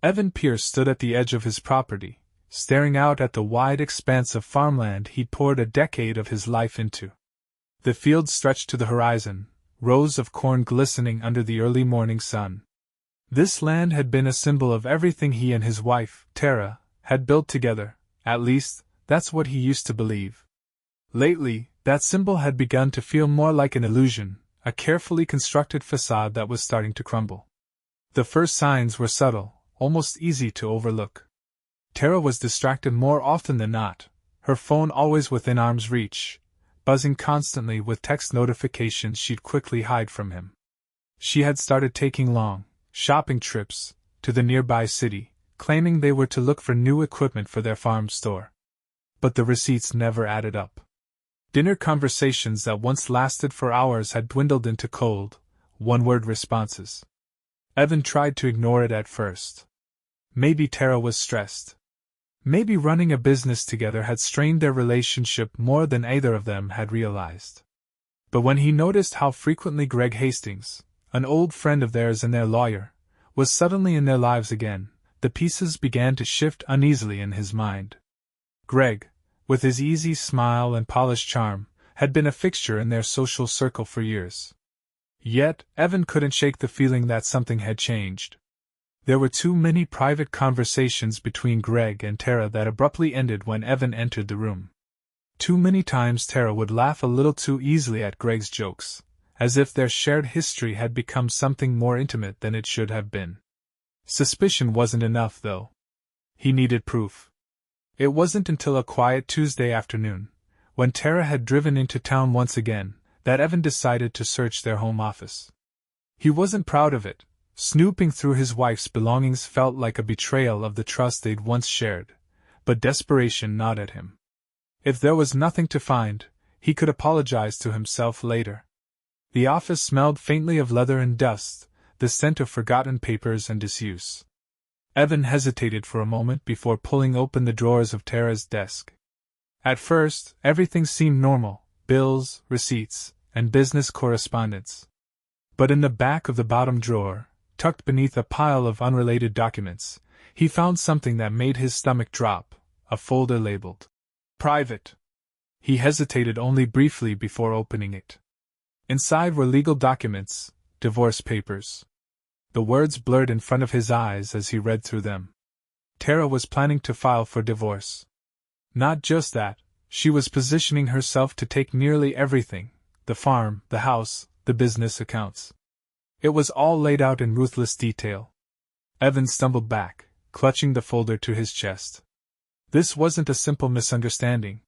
Evan Pierce stood at the edge of his property, staring out at the wide expanse of farmland he'd poured a decade of his life into. The fields stretched to the horizon, rows of corn glistening under the early morning sun. This land had been a symbol of everything he and his wife, Tara, had built together, at least, that's what he used to believe. Lately, that symbol had begun to feel more like an illusion, a carefully constructed facade that was starting to crumble. The first signs were subtle, almost easy to overlook. Tara was distracted more often than not, her phone always within arm's reach, buzzing constantly with text notifications she'd quickly hide from him. She had started taking long, shopping trips to the nearby city, claiming they were to look for new equipment for their farm store. But the receipts never added up. Dinner conversations that once lasted for hours had dwindled into cold, one-word responses. Evan tried to ignore it at first. Maybe Tara was stressed. Maybe running a business together had strained their relationship more than either of them had realized. But when he noticed how frequently Greg Hastings, an old friend of theirs and their lawyer, was suddenly in their lives again, the pieces began to shift uneasily in his mind. Greg, with his easy smile and polished charm, had been a fixture in their social circle for years. Yet, Evan couldn't shake the feeling that something had changed. There were too many private conversations between Greg and Tara that abruptly ended when Evan entered the room. Too many times Tara would laugh a little too easily at Greg's jokes, as if their shared history had become something more intimate than it should have been. Suspicion wasn't enough, though. He needed proof. It wasn't until a quiet Tuesday afternoon, when Tara had driven into town once again, that Evan decided to search their home office. He wasn't proud of it. Snooping through his wife's belongings felt like a betrayal of the trust they'd once shared, but desperation gnawed at him. If there was nothing to find, he could apologize to himself later. The office smelled faintly of leather and dust, the scent of forgotten papers and disuse. Evan hesitated for a moment before pulling open the drawers of Tara's desk. At first, everything seemed normal: bills, receipts, and business correspondence. But in the back of the bottom drawer, tucked beneath a pile of unrelated documents, he found something that made his stomach drop, a folder labeled Private. He hesitated only briefly before opening it. Inside were legal documents, divorce papers. The words blurred in front of his eyes as he read through them. Tara was planning to file for divorce. Not just that, she was positioning herself to take nearly everything: the farm, the house, the business accounts. It was all laid out in ruthless detail. Evan stumbled back, clutching the folder to his chest. This wasn't a simple misunderstanding.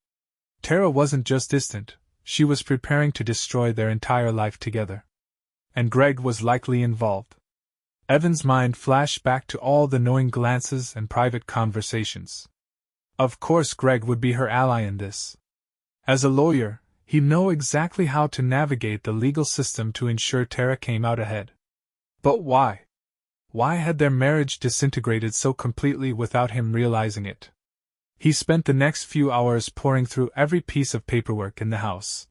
Tara wasn't just distant, she was preparing to destroy their entire life together. And Greg was likely involved. Evan's mind flashed back to all the knowing glances and private conversations. Of course Greg would be her ally in this. As a lawyer, he'd know exactly how to navigate the legal system to ensure Tara came out ahead. But why? Why had their marriage disintegrated so completely without him realizing it? He spent the next few hours poring through every piece of paperwork in the house.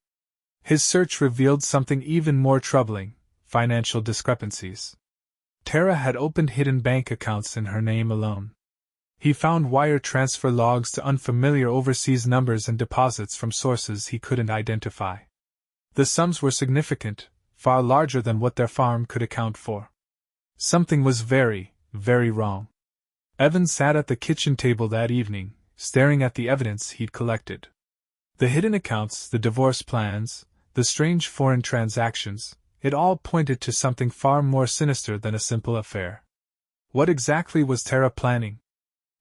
His search revealed something even more troubling: financial discrepancies. Tara had opened hidden bank accounts in her name alone. He found wire transfer logs to unfamiliar overseas numbers and deposits from sources he couldn't identify. The sums were significant, far larger than what their farm could account for. Something was very, very wrong. Evan sat at the kitchen table that evening, staring at the evidence he'd collected. The hidden accounts, the divorce plans, the strange foreign transactions, it all pointed to something far more sinister than a simple affair. What exactly was Tara planning?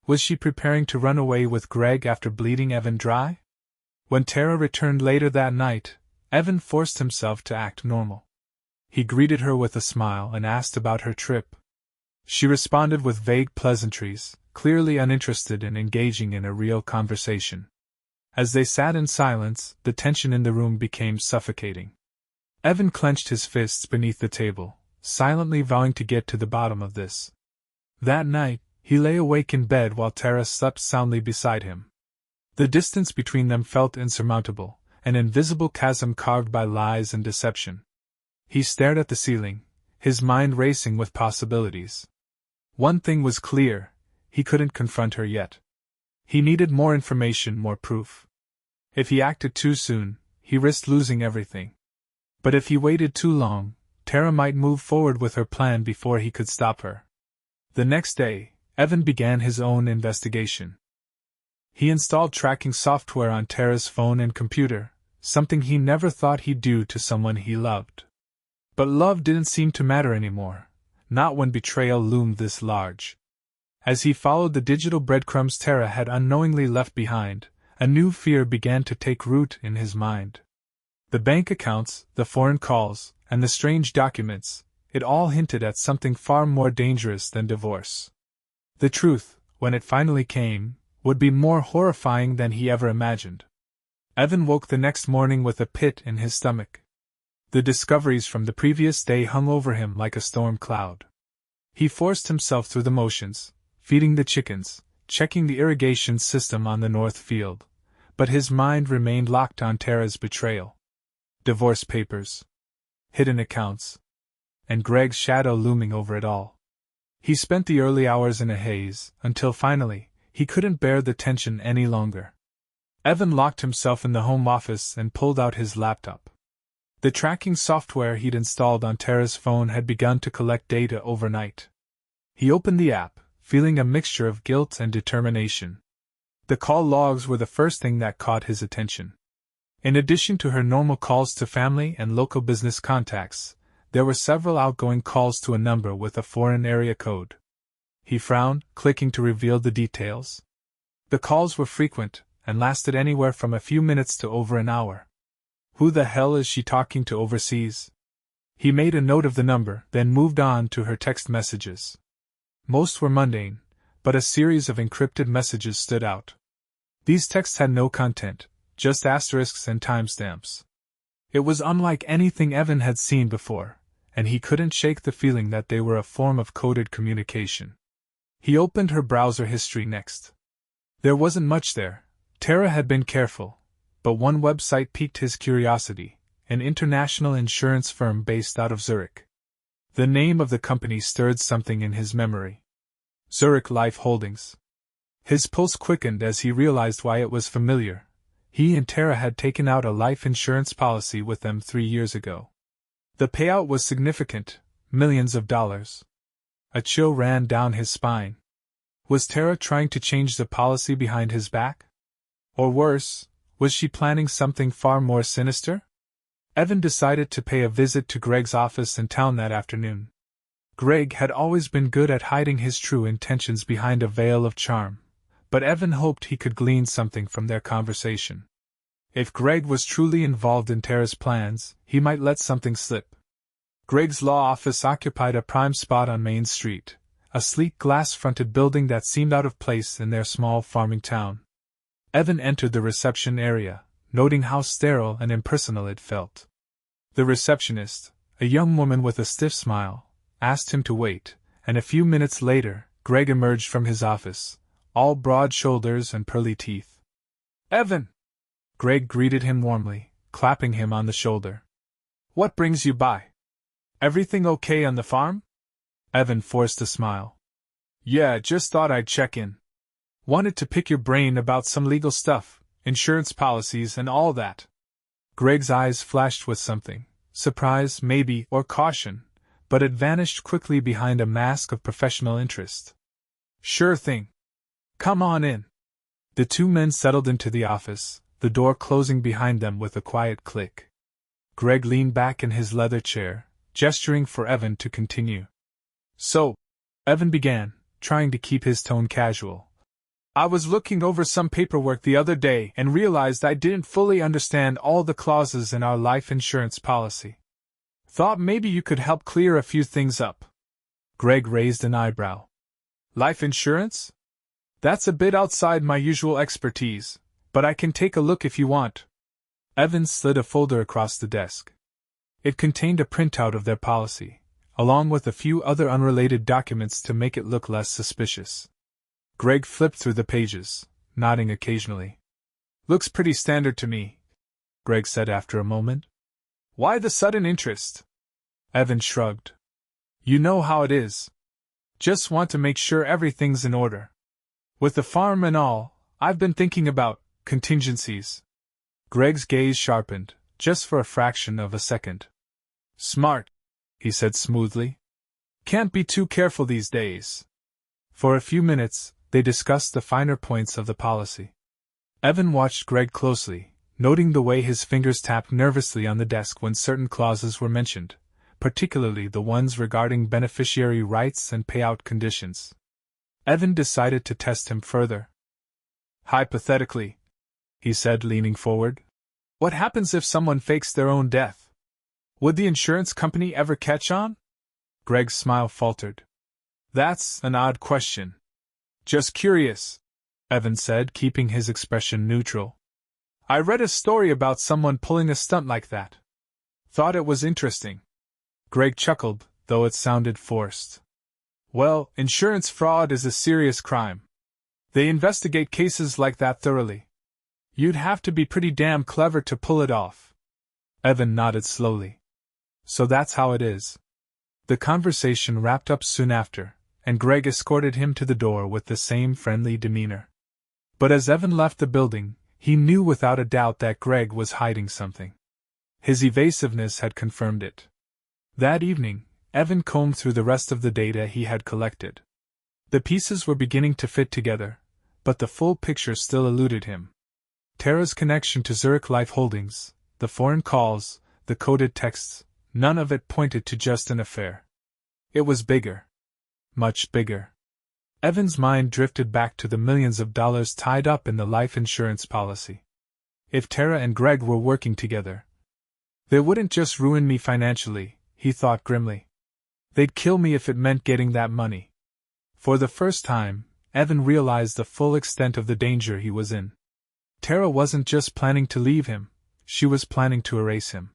Was she preparing to run away with Greg after bleeding Evan dry? When Tara returned later that night, Evan forced himself to act normal. He greeted her with a smile and asked about her trip. She responded with vague pleasantries, clearly uninterested in engaging in a real conversation. As they sat in silence, the tension in the room became suffocating. Evan clenched his fists beneath the table, silently vowing to get to the bottom of this. That night, he lay awake in bed while Tara slept soundly beside him. The distance between them felt insurmountable, an invisible chasm carved by lies and deception. He stared at the ceiling, his mind racing with possibilities. One thing was clear: he couldn't confront her yet. He needed more information, more proof. If he acted too soon, he risked losing everything. But if he waited too long, Tara might move forward with her plan before he could stop her. The next day, Evan began his own investigation. He installed tracking software on Tara's phone and computer, something he never thought he'd do to someone he loved. But love didn't seem to matter anymore, not when betrayal loomed this large. As he followed the digital breadcrumbs Tara had unknowingly left behind, a new fear began to take root in his mind. The bank accounts, the foreign calls, and the strange documents, it all hinted at something far more dangerous than divorce. The truth, when it finally came, would be more horrifying than he ever imagined. Evan woke the next morning with a pit in his stomach. The discoveries from the previous day hung over him like a storm cloud. He forced himself through the motions, feeding the chickens, checking the irrigation system on the north field, but his mind remained locked on Tara's betrayal. Divorce papers, hidden accounts, and Greg's shadow looming over it all. He spent the early hours in a haze, until finally, he couldn't bear the tension any longer. Evan locked himself in the home office and pulled out his laptop. The tracking software he'd installed on Tara's phone had begun to collect data overnight. He opened the app, feeling a mixture of guilt and determination. The call logs were the first thing that caught his attention. In addition to her normal calls to family and local business contacts, there were several outgoing calls to a number with a foreign area code. He frowned, clicking to reveal the details. The calls were frequent, and lasted anywhere from a few minutes to over an hour. Who the hell is she talking to overseas? He made a note of the number, then moved on to her text messages. Most were mundane, but a series of encrypted messages stood out. These texts had no content, just asterisks and timestamps. It was unlike anything Evan had seen before, and he couldn't shake the feeling that they were a form of coded communication. He opened her browser history next. There wasn't much there. Tara had been careful, but one website piqued his curiosity, an international insurance firm based out of Zurich. The name of the company stirred something in his memory. Zurich Life Holdings. His pulse quickened as he realized why it was familiar. He and Tara had taken out a life insurance policy with them 3 years ago. The payout was significant, millions of dollars. A chill ran down his spine. Was Tara trying to change the policy behind his back? Or worse, was she planning something far more sinister? Evan decided to pay a visit to Greg's office in town that afternoon. Greg had always been good at hiding his true intentions behind a veil of charm, but Evan hoped he could glean something from their conversation. If Greg was truly involved in Tara's plans, he might let something slip. Greg's law office occupied a prime spot on Main Street, a sleek glass-fronted building that seemed out of place in their small farming town. Evan entered the reception area, noting how sterile and impersonal it felt. The receptionist, a young woman with a stiff smile, asked him to wait, and a few minutes later, Greg emerged from his office, all broad shoulders and pearly teeth. "Evan!" Greg greeted him warmly, clapping him on the shoulder. "What brings you by? Everything okay on the farm?" Evan forced a smile. "Yeah, just thought I'd check in. Wanted to pick your brain about some legal stuff, insurance policies and all that." Greg's eyes flashed with something, surprise maybe, or caution, but it vanished quickly behind a mask of professional interest. "Sure thing. Come on in." The two men settled into the office, the door closing behind them with a quiet click. Greg leaned back in his leather chair, gesturing for Evan to continue. "So," Evan began, trying to keep his tone casual, "I was looking over some paperwork the other day and realized I didn't fully understand all the clauses in our life insurance policy. Thought maybe you could help clear a few things up." Greg raised an eyebrow. "Life insurance? That's a bit outside my usual expertise, but I can take a look if you want." Evans slid a folder across the desk. It contained a printout of their policy, along with a few other unrelated documents to make it look less suspicious. Greg flipped through the pages, nodding occasionally. "Looks pretty standard to me," Greg said after a moment. "Why the sudden interest?" Evan shrugged. "You know how it is. Just want to make sure everything's in order. With the farm and all, I've been thinking about contingencies. Greg's gaze sharpened, just for a fraction of a second. Smart, he said smoothly. Can't be too careful these days. For a few minutes, they discussed the finer points of the policy. Evan watched Greg closely, noting the way his fingers tapped nervously on the desk when certain clauses were mentioned, particularly the ones regarding beneficiary rights and payout conditions. Evan decided to test him further. Hypothetically, he said, leaning forward, what happens if someone fakes their own death? Would the insurance company ever catch on? Greg's smile faltered. That's an odd question. Just curious, Evan said, keeping his expression neutral. I read a story about someone pulling a stunt like that. Thought it was interesting. Greg chuckled, though it sounded forced. Well, insurance fraud is a serious crime. They investigate cases like that thoroughly. You'd have to be pretty damn clever to pull it off. Evan nodded slowly. So that's how it is. The conversation wrapped up soon after, and Greg escorted him to the door with the same friendly demeanor. But as Evan left the building, he knew without a doubt that Greg was hiding something. His evasiveness had confirmed it. That evening, Evan combed through the rest of the data he had collected. The pieces were beginning to fit together, but the full picture still eluded him. Tara's connection to Zurich Life Holdings, the foreign calls, the coded texts, none of it pointed to just an affair. It was bigger. Much bigger. Evan's mind drifted back to the millions of dollars tied up in the life insurance policy. If Tara and Greg were working together, they wouldn't just ruin me financially, he thought grimly. They'd kill me if it meant getting that money. For the first time, Evan realized the full extent of the danger he was in. Tara wasn't just planning to leave him, she was planning to erase him.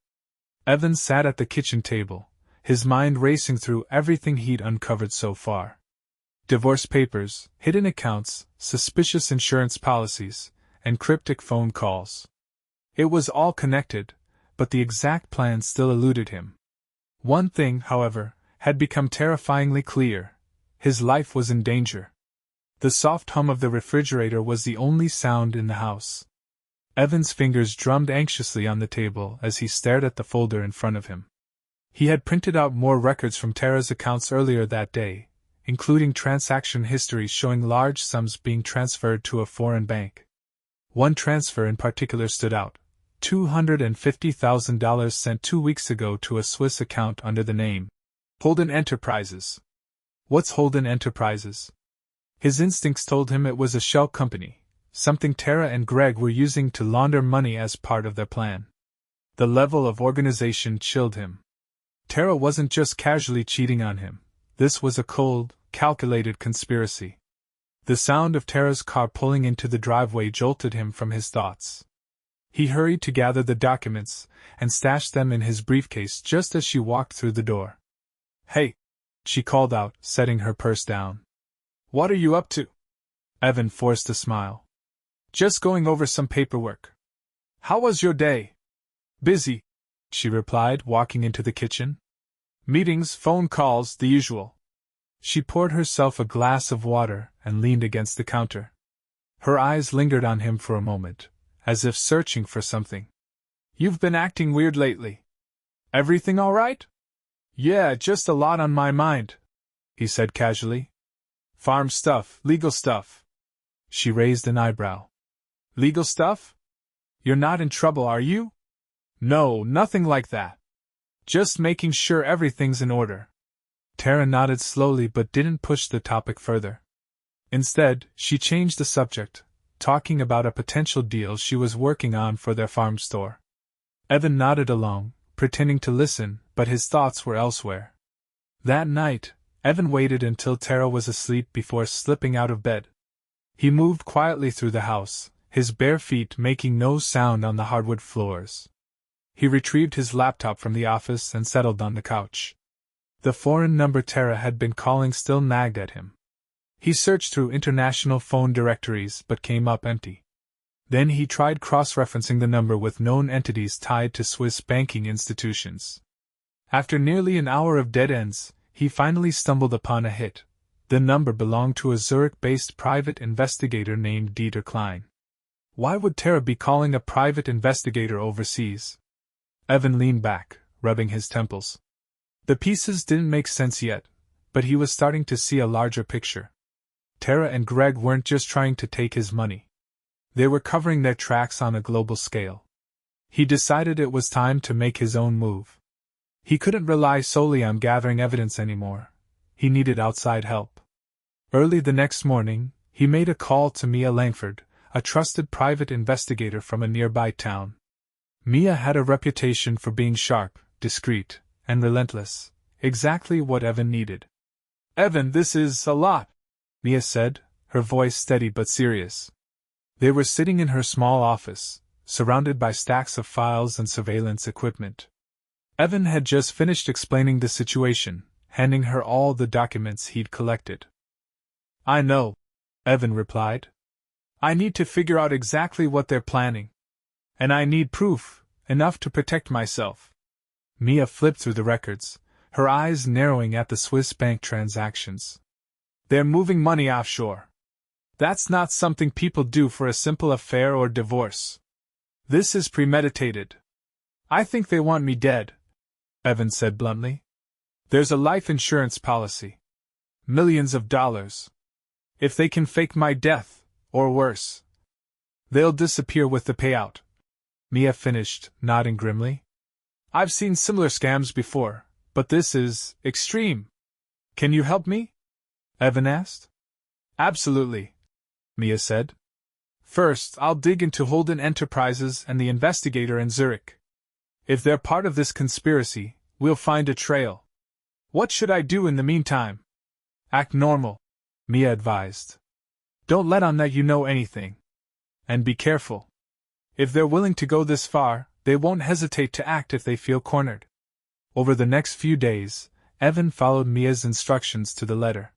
Evan sat at the kitchen table, his mind racing through everything he'd uncovered so far. Divorce papers, hidden accounts, suspicious insurance policies, and cryptic phone calls. It was all connected, but the exact plan still eluded him. One thing, however, had become terrifyingly clear: his life was in danger. The soft hum of the refrigerator was the only sound in the house. Evan's fingers drummed anxiously on the table as he stared at the folder in front of him. He had printed out more records from Tara's accounts earlier that day, including transaction histories showing large sums being transferred to a foreign bank. One transfer in particular stood out: $250,000 sent 2 weeks ago to a Swiss account under the name Holden Enterprises. What's Holden Enterprises? His instincts told him it was a shell company, something Tara and Greg were using to launder money as part of their plan. The level of organization chilled him. Tara wasn't just casually cheating on him. This was a cold, calculated conspiracy. The sound of Tara's car pulling into the driveway jolted him from his thoughts. He hurried to gather the documents and stashed them in his briefcase just as she walked through the door. Hey, she called out, setting her purse down. What are you up to? Evan forced a smile. Just going over some paperwork. How was your day? Busy, she replied, walking into the kitchen. Meetings, phone calls, the usual. She poured herself a glass of water and leaned against the counter. Her eyes lingered on him for a moment, as if searching for something. You've been acting weird lately. Everything all right? Yeah, just a lot on my mind, he said casually. Farm stuff, legal stuff. She raised an eyebrow. Legal stuff? You're not in trouble, are you? No, nothing like that. Just making sure everything's in order. Tara nodded slowly but didn't push the topic further. Instead, she changed the subject, talking about a potential deal she was working on for their farm store. Evan nodded along, pretending to listen, but his thoughts were elsewhere. That night, Evan waited until Tara was asleep before slipping out of bed. He moved quietly through the house, his bare feet making no sound on the hardwood floors. He retrieved his laptop from the office and settled on the couch. The foreign number Tara had been calling still nagged at him. He searched through international phone directories but came up empty. Then he tried cross-referencing the number with known entities tied to Swiss banking institutions. After nearly an hour of dead ends, he finally stumbled upon a hit, The number belonged to a Zurich-based private investigator named Dieter Klein. Why would Tara be calling a private investigator overseas? Evan leaned back, rubbing his temples. The pieces didn't make sense yet, but he was starting to see a larger picture. Tara and Greg weren't just trying to take his money. They were covering their tracks on a global scale. He decided it was time to make his own move. He couldn't rely solely on gathering evidence anymore. He needed outside help. Early the next morning, he made a call to Mia Langford, a trusted private investigator from a nearby town. Mia had a reputation for being sharp, discreet, and relentless, exactly what Evan needed. "Evan, this is a lot," Mia said, her voice steady but serious. They were sitting in her small office, surrounded by stacks of files and surveillance equipment. Evan had just finished explaining the situation, handing her all the documents he'd collected. "I know," Evan replied. "I need to figure out exactly what they're planning. And I need proof, enough to protect myself." Mia flipped through the records, her eyes narrowing at the Swiss bank transactions. "They're moving money offshore. That's not something people do for a simple affair or divorce. This is premeditated. I think they want me dead," Evan said bluntly. "There's a life insurance policy. Millions of dollars. If they can fake my death, or worse, they'll disappear with the payout." Mia finished, nodding grimly. "I've seen similar scams before, but this is extreme. Can you help me?" Evan asked. "Absolutely," Mia said. "First, I'll dig into Holden Enterprises and the investigator in Zurich. If they're part of this conspiracy, we'll find a trail. What should I do in the meantime?" "Act normal," Mia advised. "Don't let on that you know anything. And be careful. If they're willing to go this far, they won't hesitate to act if they feel cornered." Over the next few days, Evan followed Mia's instructions to the letter.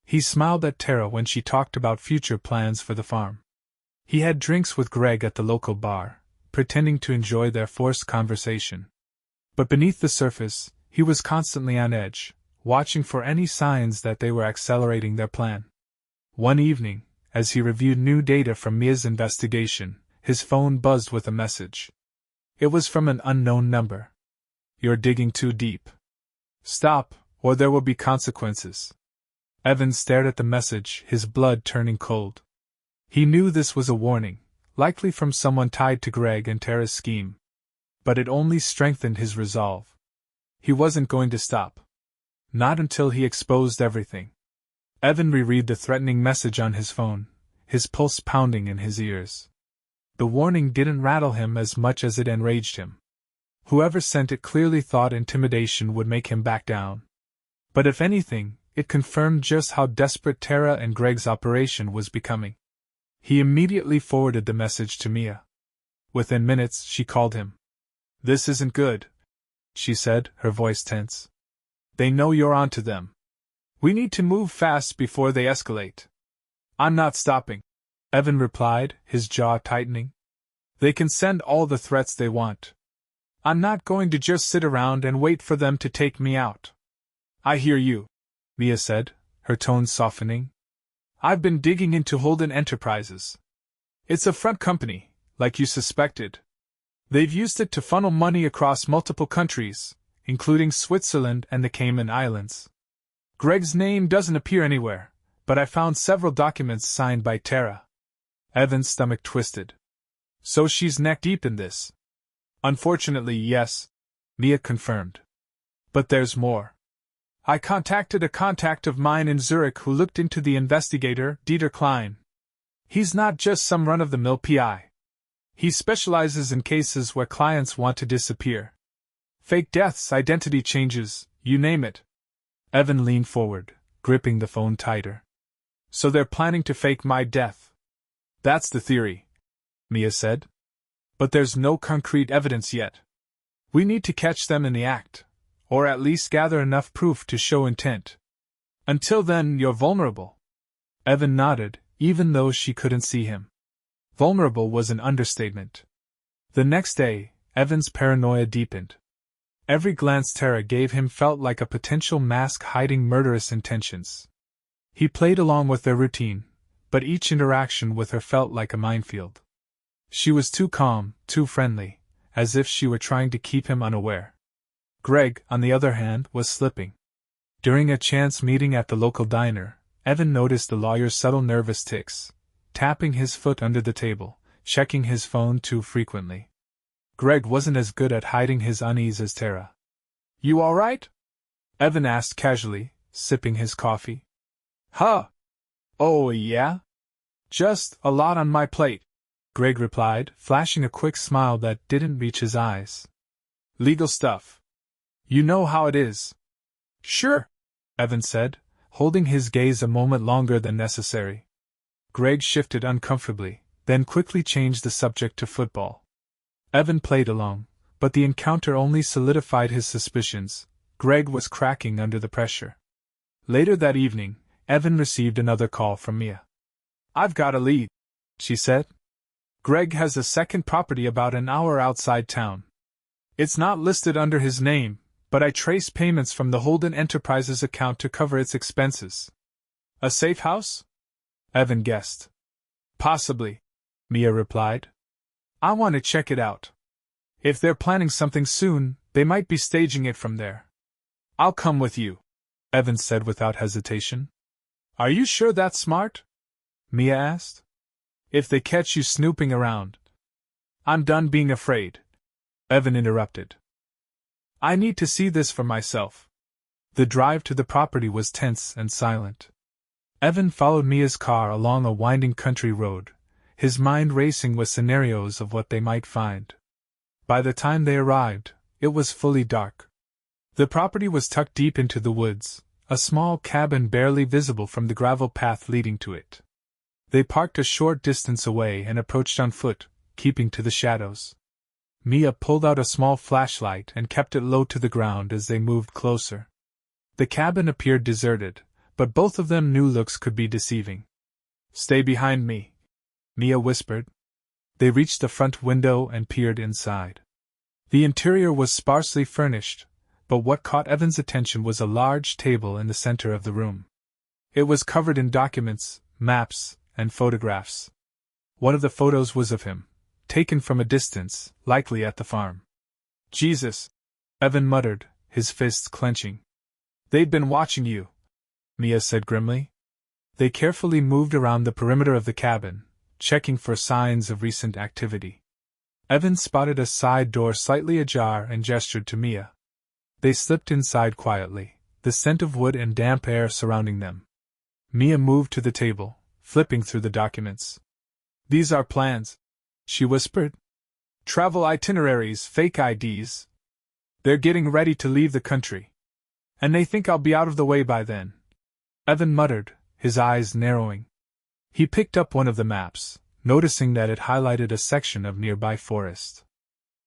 He smiled at Tara when she talked about future plans for the farm. He had drinks with Greg at the local bar, pretending to enjoy their forced conversation. But beneath the surface, he was constantly on edge, watching for any signs that they were accelerating their plan. One evening, as he reviewed new data from Mia's investigation, his phone buzzed with a message. It was from an unknown number. "You're digging too deep. Stop, or there will be consequences." Evan stared at the message, his blood turning cold. He knew this was a warning, likely from someone tied to Greg and Tara's scheme. But it only strengthened his resolve. He wasn't going to stop. Not until he exposed everything. Evan reread the threatening message on his phone, his pulse pounding in his ears. The warning didn't rattle him as much as it enraged him. Whoever sent it clearly thought intimidation would make him back down. But if anything, it confirmed just how desperate Tara and Greg's operation was becoming. He immediately forwarded the message to Mia. Within minutes, she called him. "This isn't good," she said, her voice tense. "They know you're onto them. We need to move fast before they escalate." "I'm not stopping," Evan replied, his jaw tightening. "They can send all the threats they want. I'm not going to just sit around and wait for them to take me out." "I hear you," Mia said, her tone softening. "I've been digging into Holden Enterprises. It's a front company, like you suspected. They've used it to funnel money across multiple countries, including Switzerland and the Cayman Islands. Greg's name doesn't appear anywhere, but I found several documents signed by Tara." Evan's stomach twisted. "So she's neck-deep in this?" "Unfortunately, yes," Mia confirmed. "But there's more. I contacted a contact of mine in Zurich who looked into the investigator, Dieter Klein. He's not just some run-of-the-mill PI. He specializes in cases where clients want to disappear. Fake deaths, identity changes, you name it." Evan leaned forward, gripping the phone tighter. "So they're planning to fake my death?" "That's the theory," Mia said. "But there's no concrete evidence yet. We need to catch them in the act, or at least gather enough proof to show intent. Until then, you're vulnerable." Evan nodded, even though she couldn't see him. Vulnerable was an understatement. The next day, Evan's paranoia deepened. Every glance Tara gave him felt like a potential mask hiding murderous intentions. He played along with their routine, but each interaction with her felt like a minefield. She was too calm, too friendly, as if she were trying to keep him unaware. Greg, on the other hand, was slipping. During a chance meeting at the local diner, Evan noticed the lawyer's subtle nervous tics, tapping his foot under the table, checking his phone too frequently. Greg wasn't as good at hiding his unease as Tara. "You all right?" Evan asked casually, sipping his coffee. "Huh? Oh, yeah? Just a lot on my plate," Greg replied, flashing a quick smile that didn't reach his eyes. "Legal stuff. You know how it is." "Sure," Evan said, holding his gaze a moment longer than necessary. Greg shifted uncomfortably, then quickly changed the subject to football. Evan played along, but the encounter only solidified his suspicions. Greg was cracking under the pressure. Later that evening, Evan received another call from Mia. "I've got a lead," she said. "Greg has a second property about an hour outside town. It's not listed under his name, but I traced payments from the Holden Enterprises account to cover its expenses." "A safe house?" Evan guessed. "Possibly," Mia replied. "I want to check it out. If they're planning something soon, they might be staging it from there." "I'll come with you," Evan said without hesitation. "Are you sure that's smart?" Mia asked. "If they catch you snooping around." "I'm done being afraid," Evan interrupted. "I need to see this for myself." The drive to the property was tense and silent. Evan followed Mia's car along a winding country road, his mind racing with scenarios of what they might find. By the time they arrived, it was fully dark. The property was tucked deep into the woods, a small cabin barely visible from the gravel path leading to it. They parked a short distance away and approached on foot, keeping to the shadows. Mia pulled out a small flashlight and kept it low to the ground as they moved closer. The cabin appeared deserted, but both of them knew looks could be deceiving. "Stay behind me," Mia whispered. They reached the front window and peered inside. The interior was sparsely furnished, but what caught Evan's attention was a large table in the center of the room. It was covered in documents, maps, and photographs. One of the photos was of him, taken from a distance, likely at the farm. "Jesus," Evan muttered, his fists clenching. "They'd been watching you," Mia said grimly. They carefully moved around the perimeter of the cabin, checking for signs of recent activity. Evan spotted a side door slightly ajar and gestured to Mia. They slipped inside quietly, the scent of wood and damp air surrounding them. Mia moved to the table, flipping through the documents. "These are plans," she whispered. "Travel itineraries, fake IDs. They're getting ready to leave the country. And they think I'll be out of the way by then." Evan muttered, his eyes narrowing. He picked up one of the maps, noticing that it highlighted a section of nearby forest.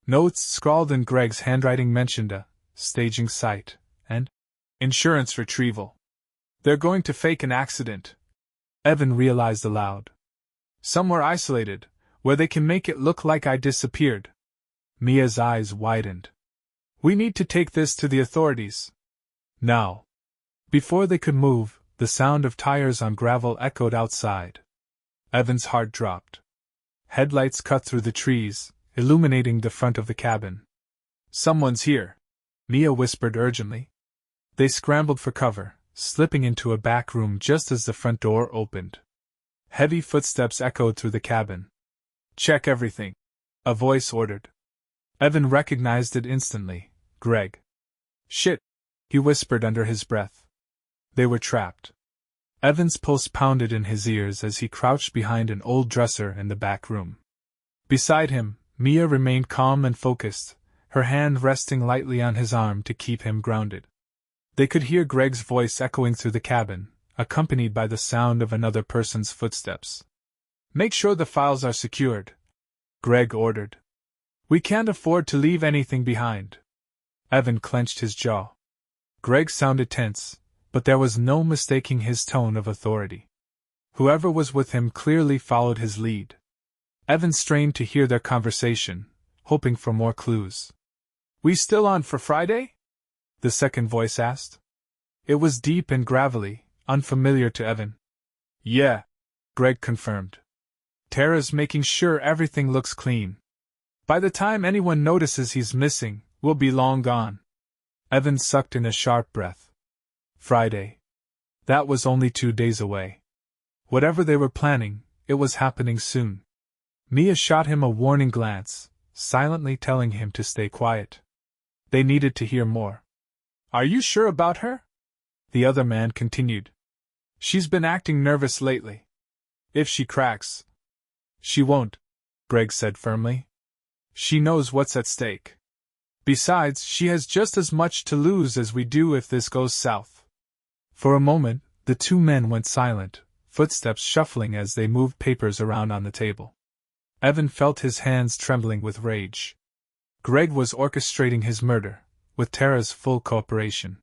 Notes scrawled in Greg's handwriting mentioned a staging site and insurance retrieval. "They're going to fake an accident," Evan realized aloud. "Somewhere isolated, where they can make it look like I disappeared." Mia's eyes widened. "We need to take this to the authorities. Now." Before they could move, the sound of tires on gravel echoed outside. Evan's heart dropped. Headlights cut through the trees, illuminating the front of the cabin. "Someone's here," Mia whispered urgently. They scrambled for cover, slipping into a back room just as the front door opened. Heavy footsteps echoed through the cabin. "Check everything," a voice ordered. Evan recognized it instantly. Greg. "Shit," he whispered under his breath. They were trapped. Evan's pulse pounded in his ears as he crouched behind an old dresser in the back room. Beside him, Mia remained calm and focused, her hand resting lightly on his arm to keep him grounded. They could hear Greg's voice echoing through the cabin, accompanied by the sound of another person's footsteps. "Make sure the files are secured," Greg ordered. "We can't afford to leave anything behind." Evan clenched his jaw. Greg sounded tense, but there was no mistaking his tone of authority. Whoever was with him clearly followed his lead. Evan strained to hear their conversation, hoping for more clues. "We still on for Friday?" the second voice asked. It was deep and gravelly, unfamiliar to Evan. Yeah, Greg confirmed. Tara's making sure everything looks clean. By the time anyone notices he's missing, we'll be long gone. Evan sucked in a sharp breath. Friday. That was only 2 days away. Whatever they were planning, it was happening soon. Mia shot him a warning glance, silently telling him to stay quiet. They needed to hear more. Are you sure about her? The other man continued. She's been acting nervous lately. If she cracks. She won't, Greg said firmly. She knows what's at stake. Besides, she has just as much to lose as we do if this goes south. For a moment, the two men went silent, footsteps shuffling as they moved papers around on the table. Evan felt his hands trembling with rage. Greg was orchestrating his murder, with Tara's full cooperation.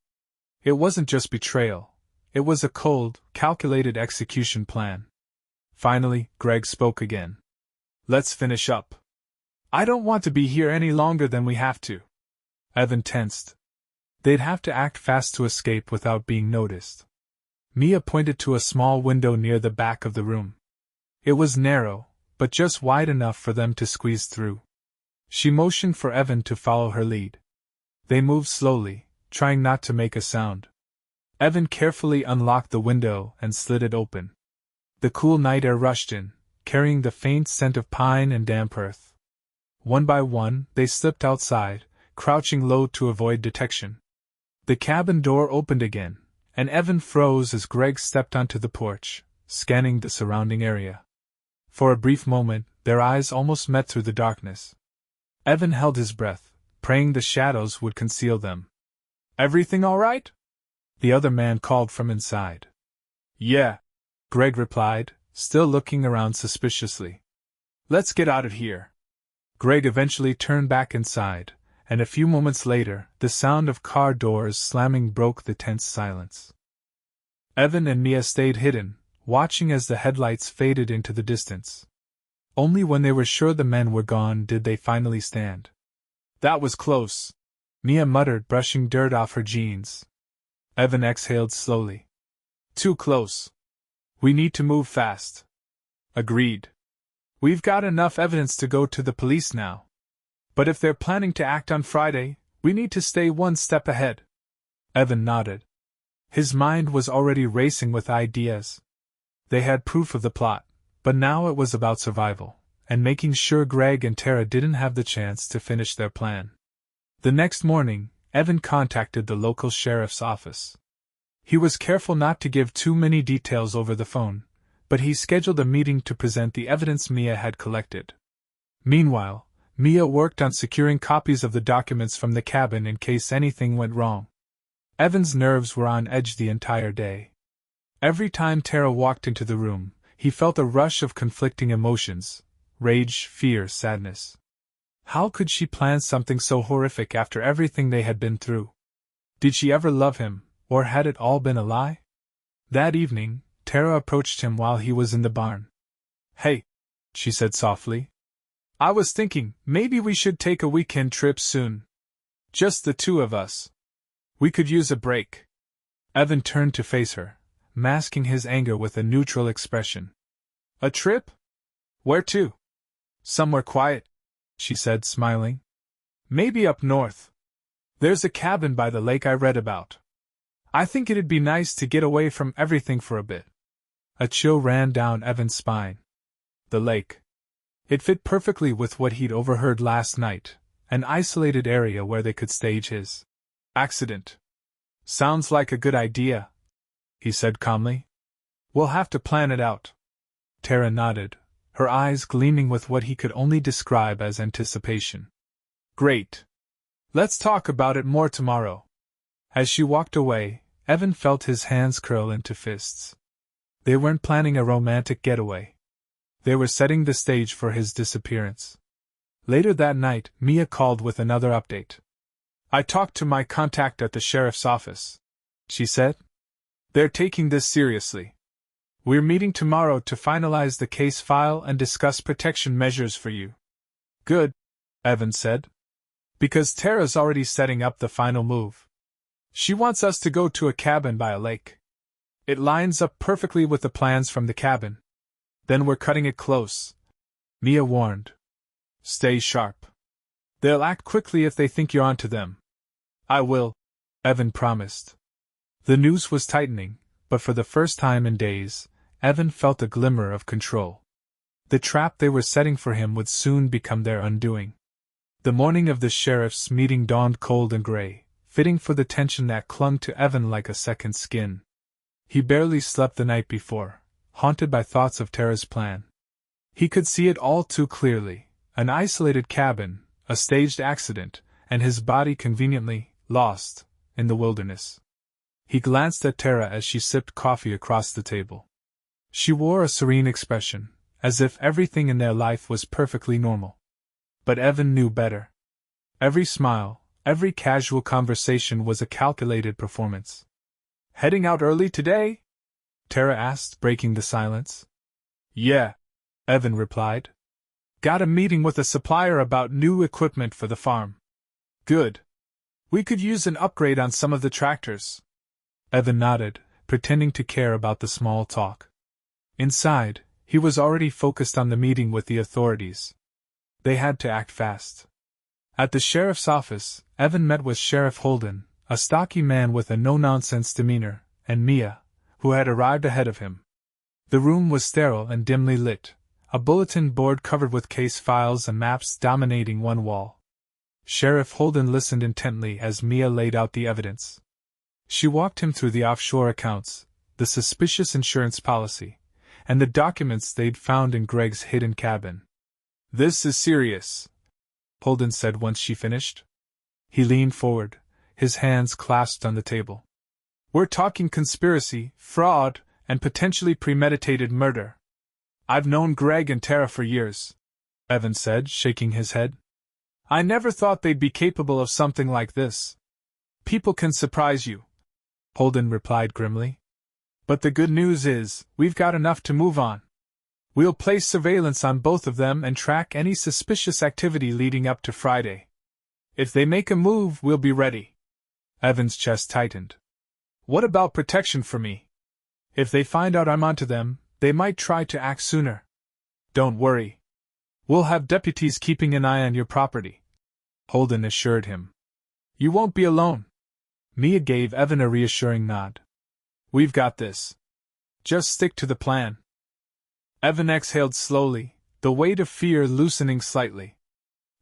It wasn't just betrayal. It was a cold, calculated execution plan. Finally, Greg spoke again. Let's finish up. I don't want to be here any longer than we have to. Evan tensed. They'd have to act fast to escape without being noticed. Mia pointed to a small window near the back of the room. It was narrow, but just wide enough for them to squeeze through. She motioned for Evan to follow her lead. They moved slowly, trying not to make a sound. Evan carefully unlocked the window and slid it open. The cool night air rushed in, carrying the faint scent of pine and damp earth. One by one, they slipped outside, crouching low to avoid detection. The cabin door opened again, and Evan froze as Greg stepped onto the porch, scanning the surrounding area. For a brief moment, their eyes almost met through the darkness. Evan held his breath, praying the shadows would conceal them. Everything all right? The other man called from inside. Yeah, Greg replied, still looking around suspiciously. Let's get out of here. Greg eventually turned back inside, and a few moments later, the sound of car doors slamming broke the tense silence. Evan and Mia stayed hidden, watching as the headlights faded into the distance. Only when they were sure the men were gone did they finally stand. That was close, Mia muttered, brushing dirt off her jeans. Evan exhaled slowly. Too close. We need to move fast. Agreed. We've got enough evidence to go to the police now. But if they're planning to act on Friday, we need to stay one step ahead. Evan nodded. His mind was already racing with ideas. They had proof of the plot, but now it was about survival, and making sure Greg and Tara didn't have the chance to finish their plan. The next morning, Evan contacted the local sheriff's office. He was careful not to give too many details over the phone, but he scheduled a meeting to present the evidence Mia had collected. Meanwhile, Mia worked on securing copies of the documents from the cabin in case anything went wrong. Evan's nerves were on edge the entire day. Every time Tara walked into the room, he felt a rush of conflicting emotions: rage, fear, sadness. How could she plan something so horrific after everything they had been through? Did she ever love him, or had it all been a lie? That evening, Tara approached him while he was in the barn. Hey, she said softly. I was thinking, maybe we should take a weekend trip soon. Just the two of us. We could use a break. Evan turned to face her, masking his anger with a neutral expression. A trip? Where to? Somewhere quiet, she said, smiling. Maybe up north. There's a cabin by the lake I read about. I think it'd be nice to get away from everything for a bit. A chill ran down Evan's spine. The lake. It fit perfectly with what he'd overheard last night, an isolated area where they could stage his accident. Sounds like a good idea, he said calmly. We'll have to plan it out. Tara nodded, her eyes gleaming with what he could only describe as anticipation. Great. Let's talk about it more tomorrow. As she walked away, Evan felt his hands curl into fists. They weren't planning a romantic getaway. They were setting the stage for his disappearance. Later that night, Mia called with another update. I talked to my contact at the sheriff's office, she said. They're taking this seriously. We're meeting tomorrow to finalize the case file and discuss protection measures for you. Good, Evan said. Because Tara's already setting up the final move. She wants us to go to a cabin by a lake. It lines up perfectly with the plans from the cabin. Then we're cutting it close, Mia warned. Stay sharp. They'll act quickly if they think you're onto them. I will, Evan promised. The noose was tightening, but for the first time in days, Evan felt a glimmer of control. The trap they were setting for him would soon become their undoing. The morning of the sheriff's meeting dawned cold and gray, fitting for the tension that clung to Evan like a second skin. He barely slept the night before, haunted by thoughts of Tara's plan. He could see it all too clearly, an isolated cabin, a staged accident, and his body conveniently lost in the wilderness. He glanced at Tara as she sipped coffee across the table. She wore a serene expression, as if everything in their life was perfectly normal. But Evan knew better. Every smile, every casual conversation was a calculated performance. Heading out early today? Tara asked, breaking the silence. Yeah, Evan replied. Got a meeting with a supplier about new equipment for the farm. Good. We could use an upgrade on some of the tractors. Evan nodded, pretending to care about the small talk. Inside, he was already focused on the meeting with the authorities. They had to act fast. At the sheriff's office, Evan met with Sheriff Holden, a stocky man with a no-nonsense demeanor, and Mia, who had arrived ahead of him. The room was sterile and dimly lit, a bulletin board covered with case files and maps dominating one wall. Sheriff Holden listened intently as Mia laid out the evidence. She walked him through the offshore accounts, the suspicious insurance policy, and the documents they'd found in Greg's hidden cabin. This is serious, Holden said once she finished. He leaned forward, his hands clasped on the table. We're talking conspiracy, fraud, and potentially premeditated murder. I've known Greg and Tara for years, Evan said, shaking his head. I never thought they'd be capable of something like this. People can surprise you, Holden replied grimly. But the good news is, we've got enough to move on. We'll place surveillance on both of them and track any suspicious activity leading up to Friday. If they make a move, we'll be ready. Evan's chest tightened. What about protection for me? If they find out I'm onto them, they might try to act sooner. Don't worry. We'll have deputies keeping an eye on your property, Holden assured him. You won't be alone. Mia gave Evan a reassuring nod. We've got this. Just stick to the plan. Evan exhaled slowly, the weight of fear loosening slightly.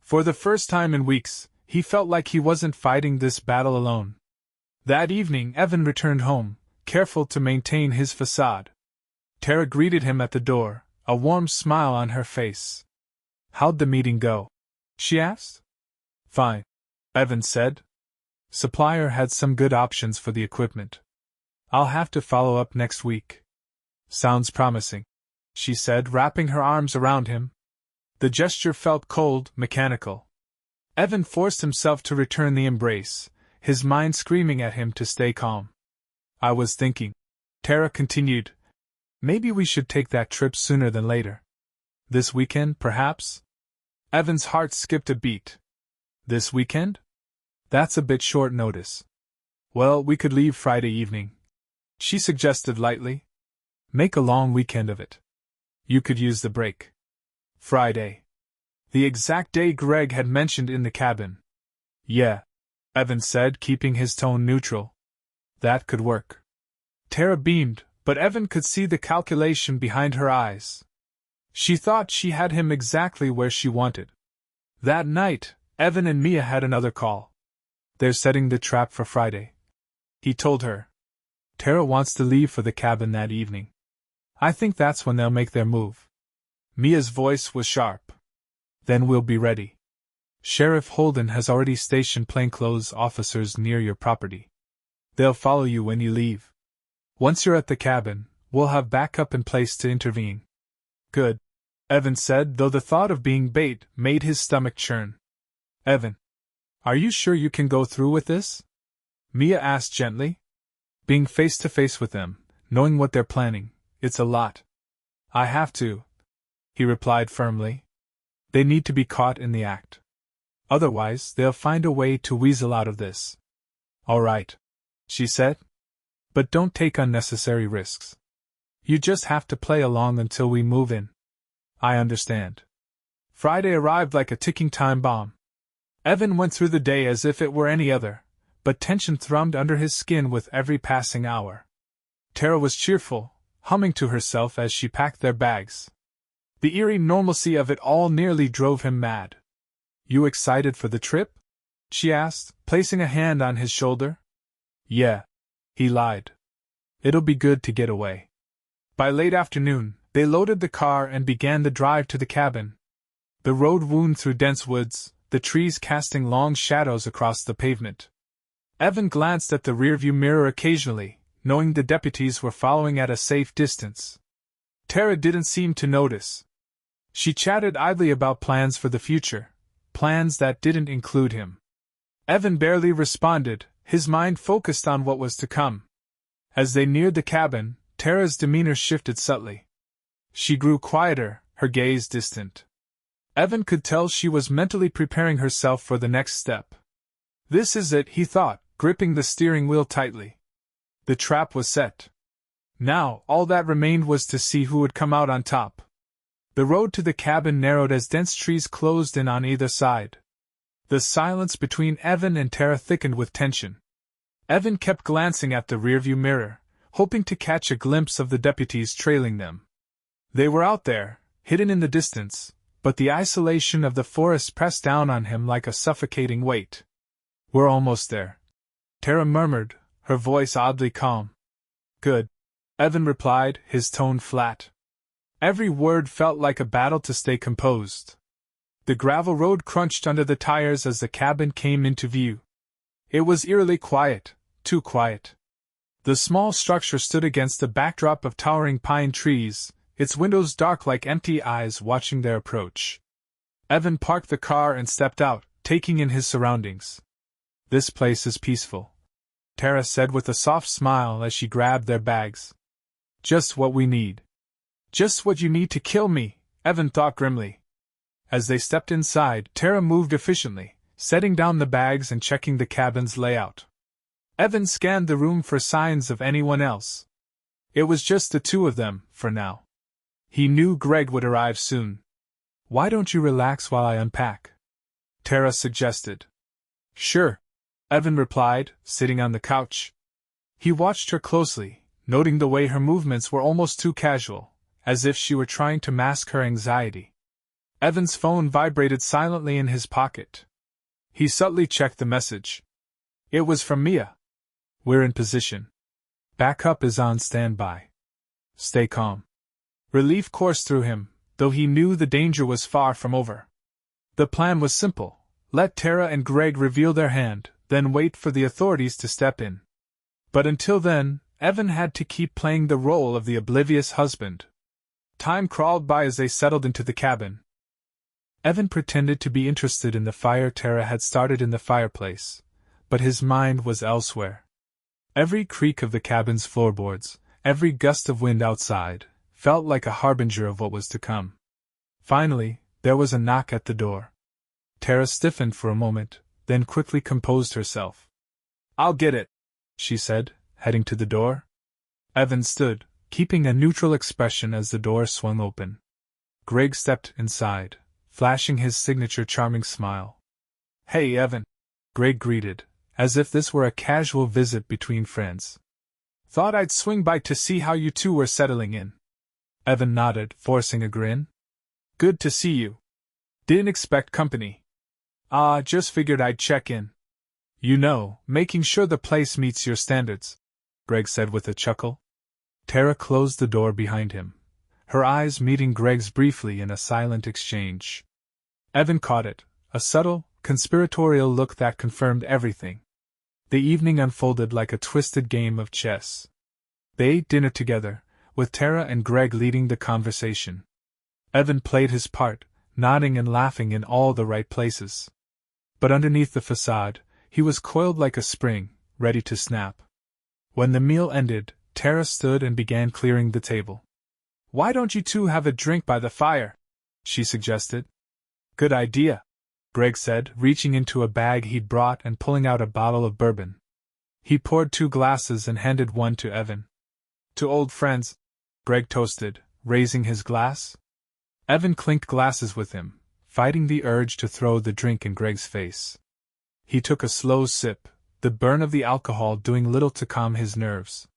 For the first time in weeks, he felt like he wasn't fighting this battle alone. That evening, Evan returned home, careful to maintain his facade. Tara greeted him at the door, a warm smile on her face. How'd the meeting go? She asked. Fine, Evan said. Supplier had some good options for the equipment. I'll have to follow up next week. Sounds promising, she said, wrapping her arms around him. The gesture felt cold, mechanical. Evan forced himself to return the embrace, his mind screaming at him to stay calm. I was thinking, Tara continued, maybe we should take that trip sooner than later. This weekend, perhaps? Evan's heart skipped a beat. This weekend? That's a bit short notice. Well, we could leave Friday evening, she suggested lightly. Make a long weekend of it. You could use the break. Friday. The exact day Greg had mentioned in the cabin. Yeah, Evan said, keeping his tone neutral. That could work. Tara beamed, but Evan could see the calculation behind her eyes. She thought she had him exactly where she wanted. That night, Evan and Mia had another call. They're setting the trap for Friday, he told her. Tara wants to leave for the cabin that evening. I think that's when they'll make their move. Mia's voice was sharp. Then we'll be ready. Sheriff Holden has already stationed plainclothes officers near your property. They'll follow you when you leave. Once you're at the cabin, we'll have backup in place to intervene. Good, Evan said, though the thought of being bait made his stomach churn. Evan, are you sure you can go through with this? Mia asked gently. Being face to face with them, knowing what they're planning, it's a lot. I have to, he replied firmly. They need to be caught in the act. Otherwise, they'll find a way to weasel out of this. All right, she said. but don't take unnecessary risks. You just have to play along until we move in. I understand. Friday arrived like a ticking time bomb. Evan went through the day as if it were any other, but tension thrummed under his skin with every passing hour. Tara was cheerful, humming to herself as she packed their bags. The eerie normalcy of it all nearly drove him mad. You excited for the trip? She asked, placing a hand on his shoulder. Yeah, he lied. It'll be good to get away. By late afternoon, they loaded the car and began the drive to the cabin. The road wound through dense woods, the trees casting long shadows across the pavement. Evan glanced at the rearview mirror occasionally, knowing the deputies were following at a safe distance. Tara didn't seem to notice. She chatted idly about plans for the future, plans that didn't include him. Evan barely responded, his mind focused on what was to come. As they neared the cabin, Tara's demeanor shifted subtly. She grew quieter, her gaze distant. Evan could tell she was mentally preparing herself for the next step. This is it, he thought, gripping the steering wheel tightly. The trap was set. Now, all that remained was to see who would come out on top. The road to the cabin narrowed as dense trees closed in on either side. The silence between Evan and Tara thickened with tension. Evan kept glancing at the rearview mirror, hoping to catch a glimpse of the deputies trailing them. They were out there, hidden in the distance, but the isolation of the forest pressed down on him like a suffocating weight. We're almost there, Tara murmured, her voice oddly calm. Good, Evan replied, his tone flat. Every word felt like a battle to stay composed. The gravel road crunched under the tires as the cabin came into view. It was eerily quiet, too quiet. The small structure stood against a backdrop of towering pine trees, its windows dark like empty eyes watching their approach. Evan parked the car and stepped out, taking in his surroundings. This place is peaceful, Tara said with a soft smile as she grabbed their bags. Just what we need. Just what you need to kill me, Evan thought grimly. As they stepped inside, Tara moved efficiently, setting down the bags and checking the cabin's layout. Evan scanned the room for signs of anyone else. It was just the two of them, for now. He knew Greg would arrive soon. Why don't you relax while I unpack? Tara suggested. Sure, Evan replied, sitting on the couch. He watched her closely, noting the way her movements were almost too casual, as if she were trying to mask her anxiety. Evan's phone vibrated silently in his pocket. He subtly checked the message. It was from Mia. We're in position. Backup is on standby. Stay calm. Relief coursed through him, though he knew the danger was far from over. The plan was simple. Let Tara and Greg reveal their hand, then wait for the authorities to step in. But until then, Evan had to keep playing the role of the oblivious husband. Time crawled by as they settled into the cabin. Evan pretended to be interested in the fire Tara had started in the fireplace, but his mind was elsewhere. Every creak of the cabin's floorboards, every gust of wind outside, felt like a harbinger of what was to come. Finally, there was a knock at the door. Tara stiffened for a moment, then quickly composed herself. I'll get it, she said, heading to the door. Evan stood, keeping a neutral expression as the door swung open. Greg stepped inside, flashing his signature charming smile. Hey, Evan, Greg greeted, as if this were a casual visit between friends. Thought I'd swing by to see how you two were settling in. Evan nodded, forcing a grin. Good to see you. Didn't expect company. Just figured I'd check in. You know, making sure the place meets your standards, Greg said with a chuckle. Tara closed the door behind him, her eyes meeting Greg's briefly in a silent exchange. Evan caught it, a subtle, conspiratorial look that confirmed everything. The evening unfolded like a twisted game of chess. They ate dinner together, with Tara and Greg leading the conversation. Evan played his part, nodding and laughing in all the right places. But underneath the facade, he was coiled like a spring, ready to snap. When the meal ended, Tara stood and began clearing the table. Why don't you two have a drink by the fire? She suggested. Good idea, Greg said, reaching into a bag he'd brought and pulling out a bottle of bourbon. He poured 2 glasses and handed one to Evan. "To old friends," Greg toasted, raising his glass. Evan clinked glasses with him, fighting the urge to throw the drink in Greg's face. He took a slow sip, the burn of the alcohol doing little to calm his nerves.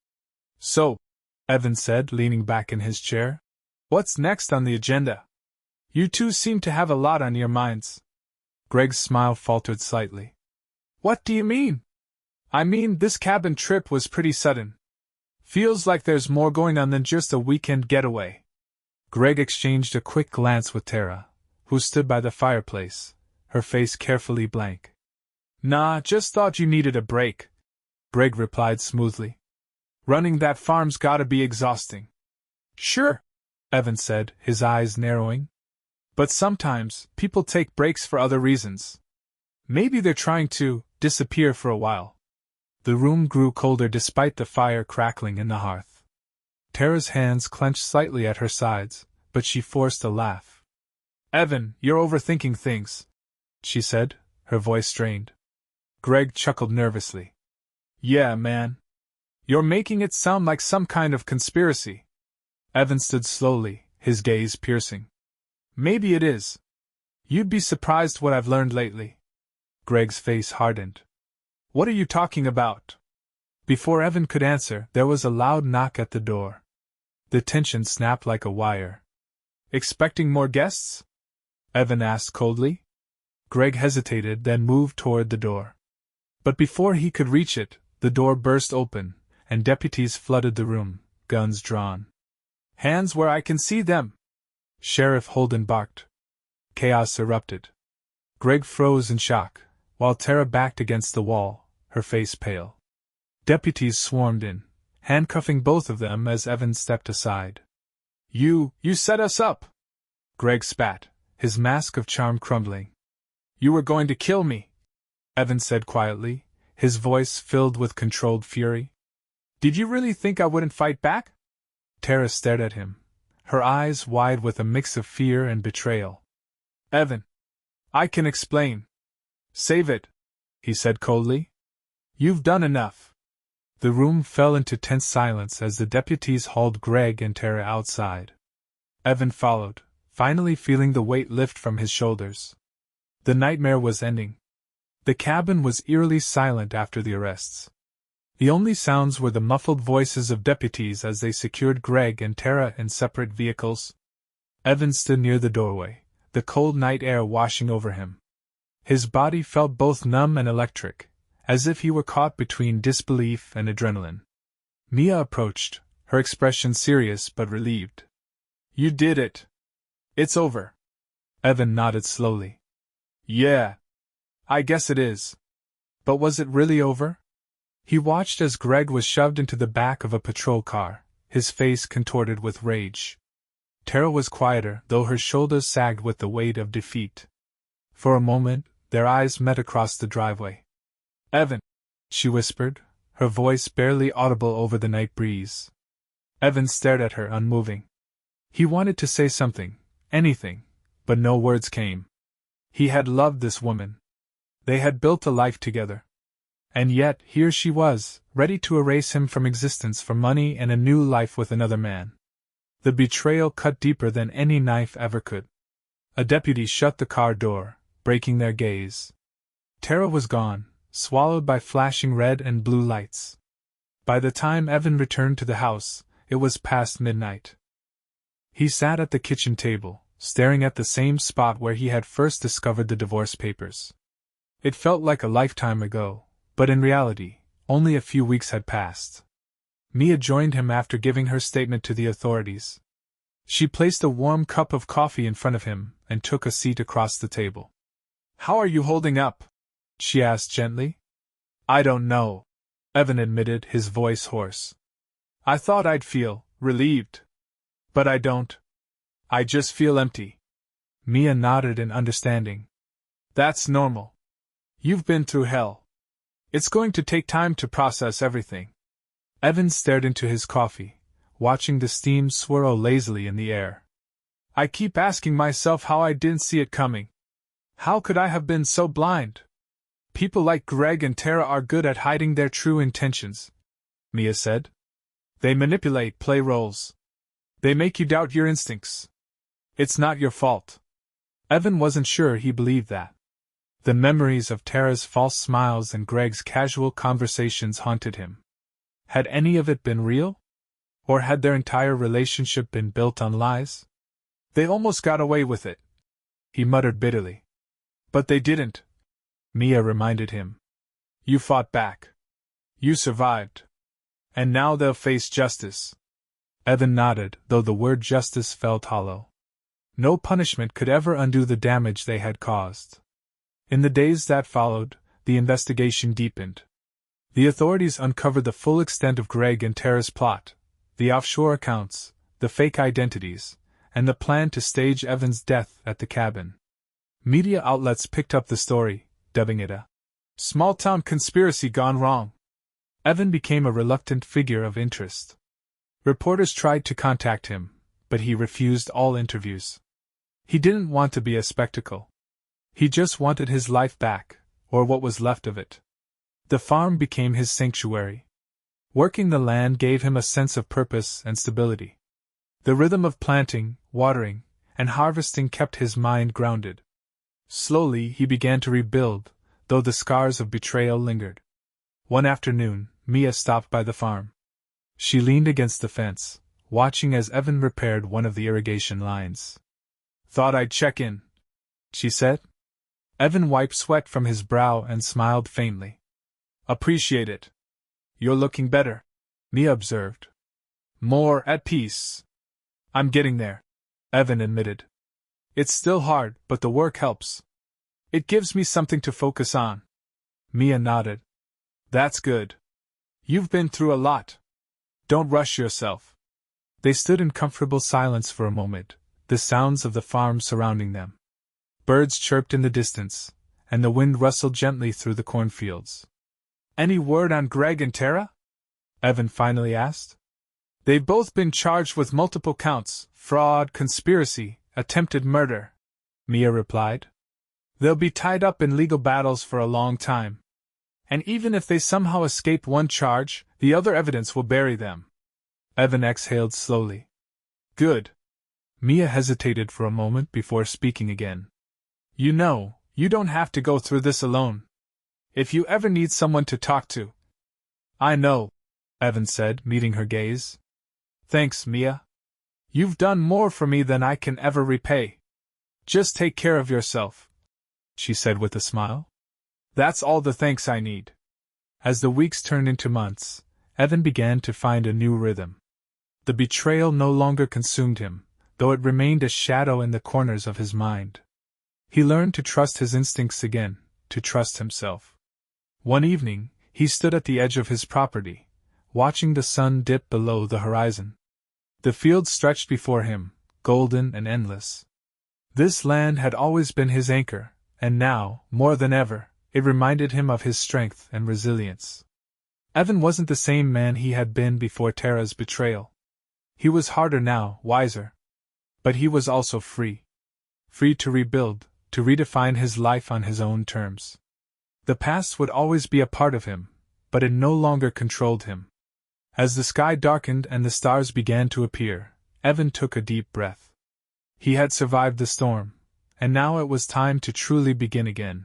"So," Evan said, leaning back in his chair, "what's next on the agenda? You two seem to have a lot on your minds." Greg's smile faltered slightly. "What do you mean?" "I mean, this cabin trip was pretty sudden. Feels like there's more going on than just a weekend getaway." Greg exchanged a quick glance with Tara, who stood by the fireplace, her face carefully blank. "Nah, just thought you needed a break," Greg replied smoothly. "Running that farm's gotta be exhausting." "Sure," Evan said, his eyes narrowing. "But sometimes, people take breaks for other reasons. Maybe they're trying to disappear for a while." The room grew colder despite the fire crackling in the hearth. Tara's hands clenched slightly at her sides, but she forced a laugh. "Evan, you're overthinking things," she said, her voice strained. Greg chuckled nervously. "Yeah, man. You're making it sound like some kind of conspiracy." Evan stood slowly, his gaze piercing. "Maybe it is. You'd be surprised what I've learned lately." Greg's face hardened. "What are you talking about?" Before Evan could answer, there was a loud knock at the door. The tension snapped like a wire. "Expecting more guests?" Evan asked coldly. Greg hesitated, then moved toward the door. But before he could reach it, the door burst open, and deputies flooded the room, guns drawn. "Hands where I can see them!" Sheriff Holden barked. Chaos erupted. Greg froze in shock, while Tara backed against the wall, her face pale. Deputies swarmed in, handcuffing both of them as Evan stepped aside. You set us up!" Greg spat, his mask of charm crumbling. "You were going to kill me," Evan said quietly, his voice filled with controlled fury. "Did you really think I wouldn't fight back?" Tara stared at him, her eyes wide with a mix of fear and betrayal. "Evan, I can explain." "Save it," he said coldly. "You've done enough." The room fell into tense silence as the deputies hauled Greg and Tara outside. Evan followed, finally feeling the weight lift from his shoulders. The nightmare was ending. The cabin was eerily silent after the arrests. The only sounds were the muffled voices of deputies as they secured Greg and Tara in separate vehicles. Evan stood near the doorway, the cold night air washing over him. His body felt both numb and electric, as if he were caught between disbelief and adrenaline. Mia approached, her expression serious but relieved. "You did it. It's over." Evan nodded slowly. "Yeah. I guess it is. But was it really over?" He watched as Greg was shoved into the back of a patrol car, his face contorted with rage. Tara was quieter, though her shoulders sagged with the weight of defeat. For a moment, their eyes met across the driveway. "Evan," she whispered, her voice barely audible over the night breeze. Evan stared at her, unmoving. He wanted to say something, anything, but no words came. He had loved this woman. They had built a life together. And yet, here she was, ready to erase him from existence for money and a new life with another man. The betrayal cut deeper than any knife ever could. A deputy shut the car door, breaking their gaze. Tara was gone, swallowed by flashing red and blue lights. By the time Evan returned to the house, it was past midnight. He sat at the kitchen table, staring at the same spot where he had first discovered the divorce papers. It felt like a lifetime ago, but in reality, only a few weeks had passed. Mia joined him after giving her statement to the authorities. She placed a warm cup of coffee in front of him and took a seat across the table. "How are you holding up?" she asked gently. "I don't know," Evan admitted, his voice hoarse. "I thought I'd feel relieved. But I don't. I just feel empty." Mia nodded in understanding. "That's normal. You've been through hell. It's going to take time to process everything." Evan stared into his coffee, watching the steam swirl lazily in the air. "I keep asking myself how I didn't see it coming. How could I have been so blind? People like Greg and Tara are good at hiding their true intentions, Mia said. They manipulate, play roles. They make you doubt your instincts. It's not your fault. Evan wasn't sure he believed that. The memories of Tara's false smiles and Greg's casual conversations haunted him. Had any of it been real? Or had their entire relationship been built on lies? They almost got away with it, he muttered bitterly. But they didn't, Mia reminded him. You fought back. You survived. And now they'll face justice. Evan nodded, though the word justice felt hollow. No punishment could ever undo the damage they had caused. In the days that followed, the investigation deepened. The authorities uncovered the full extent of Greg and Tara's plot, the offshore accounts, the fake identities, and the plan to stage Evan's death at the cabin. Media outlets picked up the story, dubbing it a small-town conspiracy gone wrong. Evan became a reluctant figure of interest. Reporters tried to contact him, but he refused all interviews. He didn't want to be a spectacle. He just wanted his life back, or what was left of it. The farm became his sanctuary. Working the land gave him a sense of purpose and stability. The rhythm of planting, watering, and harvesting kept his mind grounded. Slowly he began to rebuild, though the scars of betrayal lingered. One afternoon, Mia stopped by the farm. She leaned against the fence, watching as Evan repaired one of the irrigation lines. "Thought I'd check in," she said. Evan wiped sweat from his brow and smiled faintly. "Appreciate it. You're looking better," Mia observed. "More at peace." "I'm getting there," Evan admitted. "It's still hard, but the work helps. It gives me something to focus on." Mia nodded. "That's good. You've been through a lot. Don't rush yourself." They stood in comfortable silence for a moment, the sounds of the farm surrounding them. Birds chirped in the distance, and the wind rustled gently through the cornfields. "Any word on Greg and Tara?" Evan finally asked. "They've both been charged with multiple counts: fraud, conspiracy, attempted murder," Mia replied. "They'll be tied up in legal battles for a long time. And even if they somehow escape one charge, the other evidence will bury them." Evan exhaled slowly. "Good." Mia hesitated for a moment before speaking again. "You know, you don't have to go through this alone. If you ever need someone to talk to." "I know," Evan said, meeting her gaze. "Thanks, Mia. You've done more for me than I can ever repay. Just take care of yourself," she said with a smile. "That's all the thanks I need." As the weeks turned into months, Evan began to find a new rhythm. The betrayal no longer consumed him, though it remained a shadow in the corners of his mind. He learned to trust his instincts again, to trust himself. One evening, he stood at the edge of his property, watching the sun dip below the horizon. The fields stretched before him, golden and endless. This land had always been his anchor, and now, more than ever, it reminded him of his strength and resilience. Evan wasn't the same man he had been before Tara's betrayal. He was harder now, wiser. But he was also free. Free to rebuild, to redefine his life on his own terms. The past would always be a part of him, but it no longer controlled him. As the sky darkened and the stars began to appear, Evan took a deep breath. He had survived the storm, and now it was time to truly begin again.